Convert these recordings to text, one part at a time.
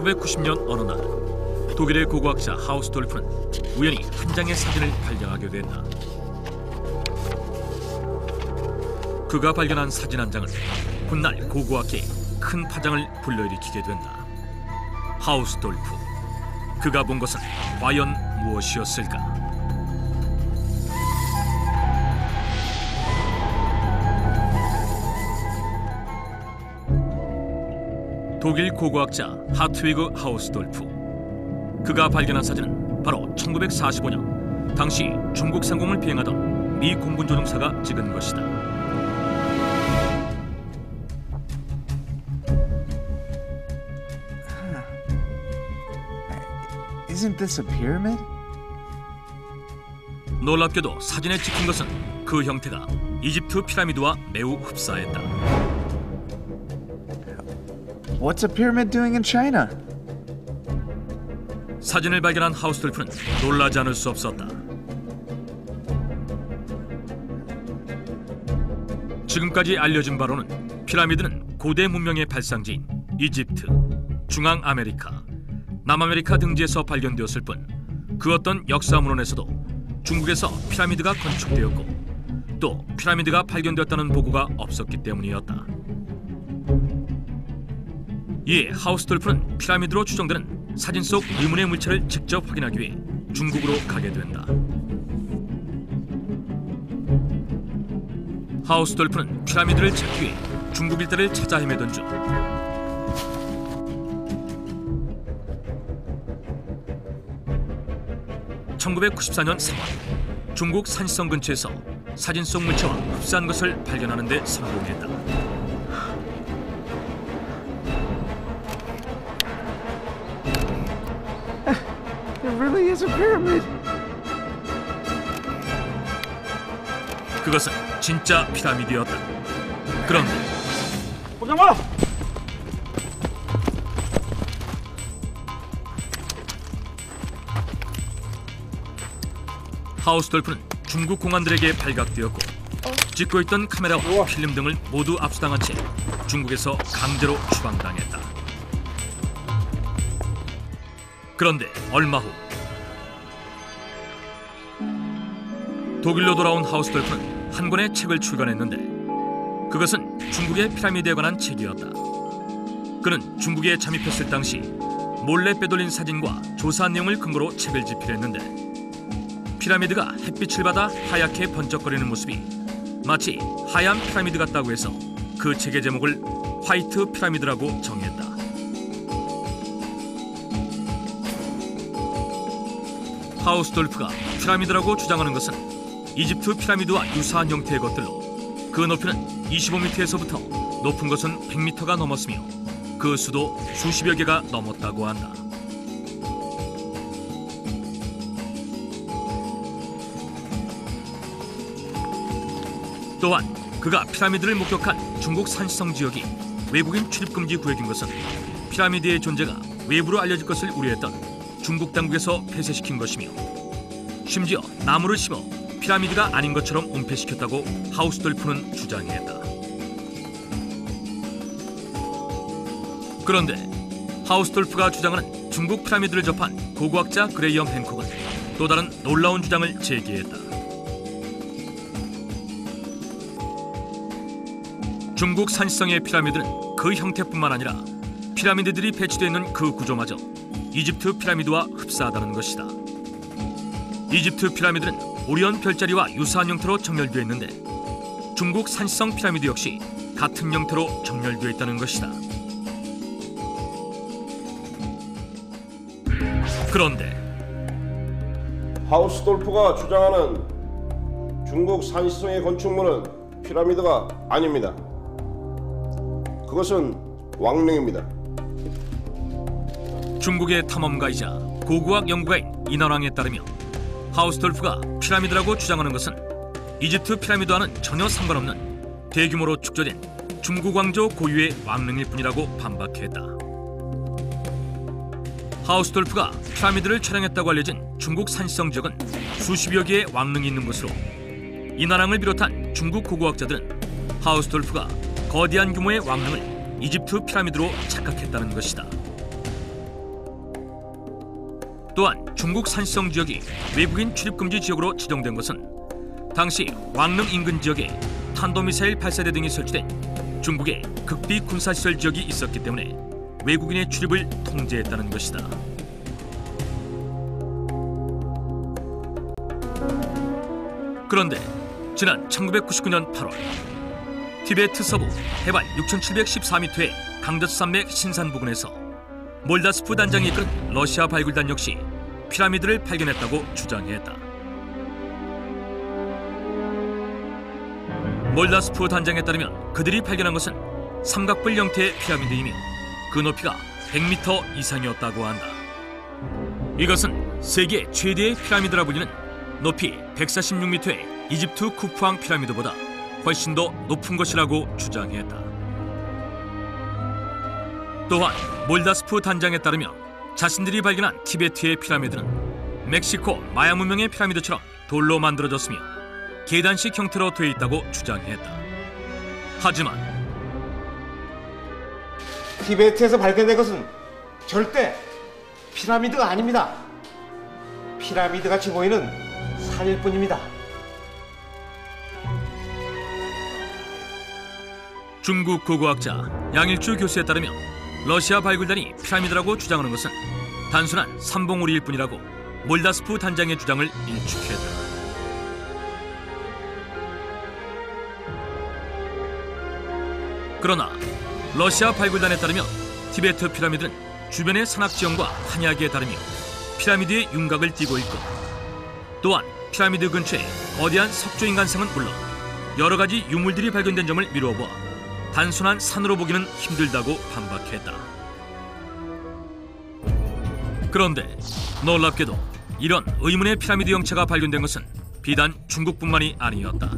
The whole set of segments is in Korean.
1990년 어느 날 독일의 고고학자 하우스돌프는 우연히 한 장의 사진을 발견하게 된다. 그가 발견한 사진 한 장은 훗날 고고학계에 큰 파장을 불러일으키게 된다. 하우스돌프, 그가 본 것은 과연 무엇이었을까? 독일 고고학자 하트위그 하우스돌프, 그가 발견한 사진은 바로 1945년 당시 중국 상공을 비행하던 미 공군 조종사가 찍은 것이다. Isn't this a pyramid? 놀랍게도 사진에 찍힌 것은 그 형태가 이집트 피라미드와 매우 흡사했다. What's a pyramid doing in China? 사진을 발견한 하우스돌프는 놀라지 않을 수 없었다. 지금까지 알려진 바로는 피라미드는 고대 문명의 발상지인 이집트, 중앙아메리카, 남아메리카 등지에서 발견되었을 뿐 그 어떤 역사문헌에서도 중국에서 피라미드가 건축되었고 또 피라미드가 발견되었다는 보고가 없었기 때문이었다. 이에 하우스돌프는 피라미드로 추정되는 사진 속 의문의 물체를 직접 확인하기 위해 중국으로 가게 된다. 하우스돌프는 피라미드를 찾기 위해 중국 일대를 찾아 헤매던 중 (1994년 3월) 중국 산시성 근처에서 사진 속 물체와 흡사한 것을 발견하는 데 성공했다. It really is a pyramid. 그것은 진짜 피라미드였다. 그런데 하우스돌프는 중국 공안들에게 발각되었고 찍고 있던 카메라와 필름 등을 모두 압수당한 채 중국에서 강제로 추방당했다. 그런데 얼마 후 독일로 돌아온 하우스돌프는 한 권의 책을 출간했는데 그것은 중국의 피라미드에 관한 책이었다. 그는 중국에 잠입했을 당시 몰래 빼돌린 사진과 조사한 내용을 근거로 책을 집필했는데 피라미드가 햇빛을 받아 하얗게 번쩍거리는 모습이 마치 하얀 피라미드 같다고 해서 그 책의 제목을 화이트 피라미드라고 정했다. 하우스돌프가 피라미드라고 주장하는 것은 이집트 피라미드와 유사한 형태의 것들로 그 높이는 25m에서부터 높은 것은 100m가 넘었으며 그 수도 수십여 개가 넘었다고 한다. 또한 그가 피라미드를 목격한 중국 산시성 지역이 외국인 출입금지 구역인 것은 피라미드의 존재가 외부로 알려질 것을 우려했던 중국 당국에서 폐쇄시킨 것이며 심지어 나무를 심어 피라미드가 아닌 것처럼 은폐시켰다고 하우스돌프는 주장했다. 그런데 하우스돌프가 주장하는 중국 피라미드를 접한 고고학자 그레이엄 행콕은 또 다른 놀라운 주장을 제기했다. 중국 산시성의 피라미드는 그 형태뿐만 아니라 피라미드들이 배치되어 있는 그 구조마저 이집트 피라미드와 흡사하다는 것이다. 이집트 피라미드는 오리온 별자리와 유사한 형태로 정렬되어 있는데 중국 산시성 피라미드 역시 같은 형태로 정렬되어 있다는 것이다. 그런데 하우스돌프가 주장하는 중국 산시성의 건축물은 피라미드가 아닙니다. 그것은 왕릉입니다. 중국의 탐험가이자 고고학 연구가인 이나랑에 따르면 하우스돌프가 피라미드라고 주장하는 것은 이집트 피라미드와는 전혀 상관없는 대규모로 축조된 중국 왕조 고유의 왕릉일 뿐이라고 반박했다. 하우스돌프가 피라미드를 촬영했다고 알려진 중국 산시성 지역은 수십여 개의 왕릉이 있는 곳으로 이나랑을 비롯한 중국 고고학자들은 하우스돌프가 거대한 규모의 왕릉을 이집트 피라미드로 착각했다는 것이다. 또한 중국 산시성 지역이 외국인 출입금지 지역으로 지정된 것은 당시 왕릉 인근 지역에 탄도미사일 발사대 등이 설치된 중국의 극비 군사시설 지역이 있었기 때문에 외국인의 출입을 통제했다는 것이다. 그런데 지난 1999년 8월 티베트 서부 해발 6,714m의 강저스 산맥 신산 부근에서 몰다스프 단장이 이끄는 러시아 발굴단 역시 피라미드를 발견했다고 주장했다. 몰다스프 단장에 따르면 그들이 발견한 것은 삼각뿔 형태의 피라미드이며 그 높이가 100m 이상이었다고 한다. 이것은 세계 최대의 피라미드라 불리는 높이 146m의 이집트 쿠프왕 피라미드보다 훨씬 더 높은 것이라고 주장했다. 또한 몰다스프 단장에 따르면 자신들이 발견한 티베트의 피라미드는 멕시코 마야 문명의 피라미드처럼 돌로 만들어졌으며 계단식 형태로 되어 있다고 주장했다. 하지만 티베트에서 발견된 것은 절대 피라미드가 아닙니다. 피라미드같이 보이는 산일 뿐입니다. 중국 고고학자 양일주 교수에 따르면 러시아 발굴단이 피라미드라고 주장하는 것은 단순한 삼봉우리일 뿐이라고 몰다스프 단장의 주장을 일축했다. 그러나 러시아 발굴단에 따르면 티베트 피라미드는 주변의 산악지형과 한약에 다르며 피라미드의 윤곽을 띠고 있고 또한 피라미드 근처에 거대한 석조인간상은 물론 여러 가지 유물들이 발견된 점을 미루어 보아 단순한 산으로 보기는 힘들다고 반박했다. 그런데 놀랍게도 이런 의문의 피라미드 형체가 발견된 것은 비단 중국뿐만이 아니었다.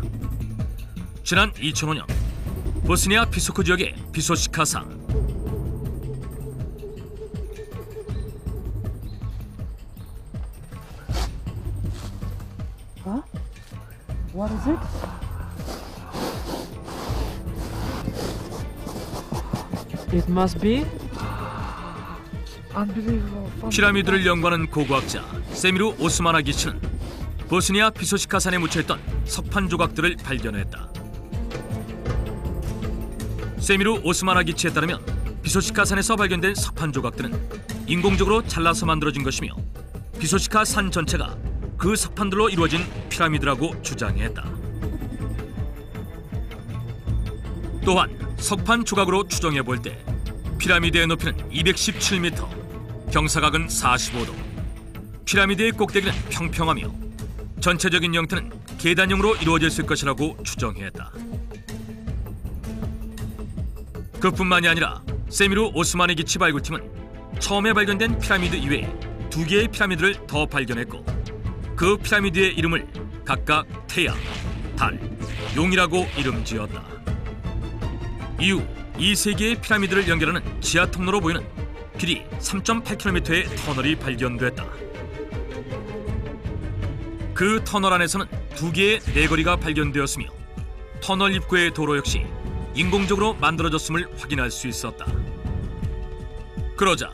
지난 2005년 보스니아 비소크 지역의 비소시카 산. Huh? What is it? It must be unbelievable. 피라미드를 연구하는 고고학자 세미루 오스마나기치는 보스니아 비소시카 산에 묻혀있던 석판 조각들을 발견했다. 세미루 오스마나기치에 따르면 비소시카 산에서 발견된 석판 조각들은 인공적으로 잘라서 만들어진 것이며 비소시카 산 전체가 그 석판들로 이루어진 피라미드라고 주장했다. 또한 석판 조각으로 추정해 볼 때 피라미드의 높이는 217m, 경사각은 45도, 피라미드의 꼭대기는 평평하며 전체적인 형태는 계단형으로 이루어졌을 것이라고 추정했다. 그뿐만이 아니라 세미루 오스마네기치 발굴팀은 처음에 발견된 피라미드 이외에 2개의 피라미드를 더 발견했고 그 피라미드의 이름을 각각 태양, 달, 용이라고 이름 지었다. 이후 이 3개의 피라미드를 연결하는 지하 통로로 보이는 길이 3.8km의 터널이 발견됐다. 그 터널 안에서는 2개의 내거리가 발견되었으며 터널 입구의 도로 역시 인공적으로 만들어졌음을 확인할 수 있었다. 그러자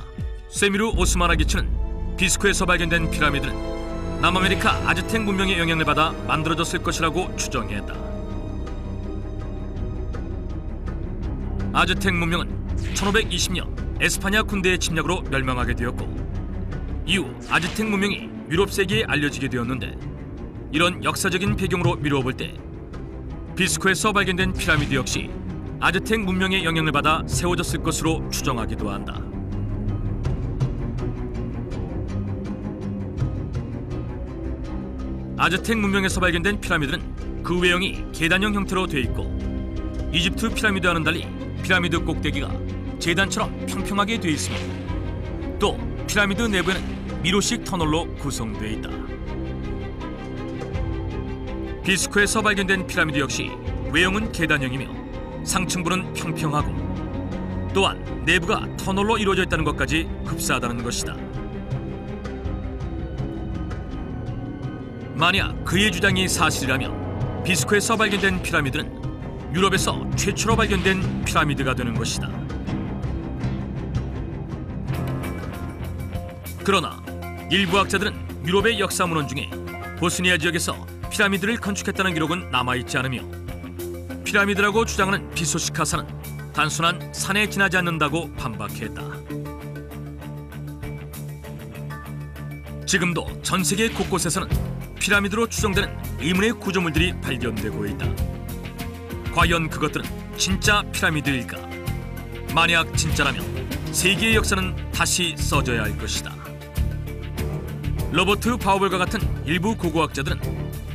세미루 오스마나기치는 비스코에서 발견된 피라미드는 남아메리카 아즈텍 문명의 영향을 받아 만들어졌을 것이라고 추정했다. 아즈텍 문명은 1520년 에스파냐 군대의 침략으로 멸망하게 되었고 이후 아즈텍 문명이 유럽 세계에 알려지게 되었는데 이런 역사적인 배경으로 미루어 볼 때 비스코에서 발견된 피라미드 역시 아즈텍 문명의 영향을 받아 세워졌을 것으로 추정하기도 한다. 아즈텍 문명에서 발견된 피라미드는 그 외형이 계단형 형태로 되어 있고 이집트 피라미드와는 달리 피라미드 꼭대기가 재단처럼 평평하게 되어 있으며 또 피라미드 내부에는 미로식 터널로 구성되어 있다. 비스코에서 발견된 피라미드 역시 외형은 계단형이며 상층부는 평평하고 또한 내부가 터널로 이루어져 있다는 것까지 흡사하다는 것이다. 만약 그의 주장이 사실이라면 비스코에서 발견된 피라미드는 유럽에서 최초로 발견된 피라미드가 되는 것이다. 그러나 일부 학자들은 유럽의 역사 문헌 중에 보스니아 지역에서 피라미드를 건축했다는 기록은 남아있지 않으며 피라미드라고 주장하는 비소식카사는 단순한 산에 지나지 않는다고 반박했다. 지금도 전 세계 곳곳에서는 피라미드로 추정되는 의문의 구조물들이 발견되고 있다. 과연 그것들은 진짜 피라미드일까? 만약 진짜라면 세계의 역사는 다시 써져야 할 것이다. 로버트 파우벨과 같은 일부 고고학자들은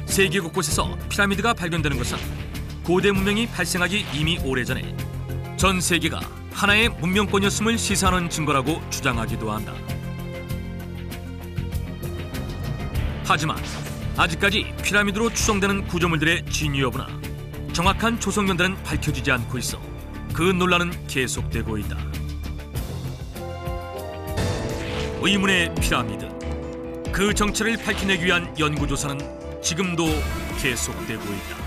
세계 곳곳에서 피라미드가 발견되는 것은 고대 문명이 발생하기 이미 오래전에 전 세계가 하나의 문명권이었음을 시사하는 증거라고 주장하기도 한다. 하지만 아직까지 피라미드로 추정되는 구조물들의 진위 여부나 정확한 조성 연대는 밝혀지지 않고 있어 그 논란은 계속되고 있다. 의문의 피라미드, 그 정체를 밝혀내기 위한 연구조사는 지금도 계속되고 있다.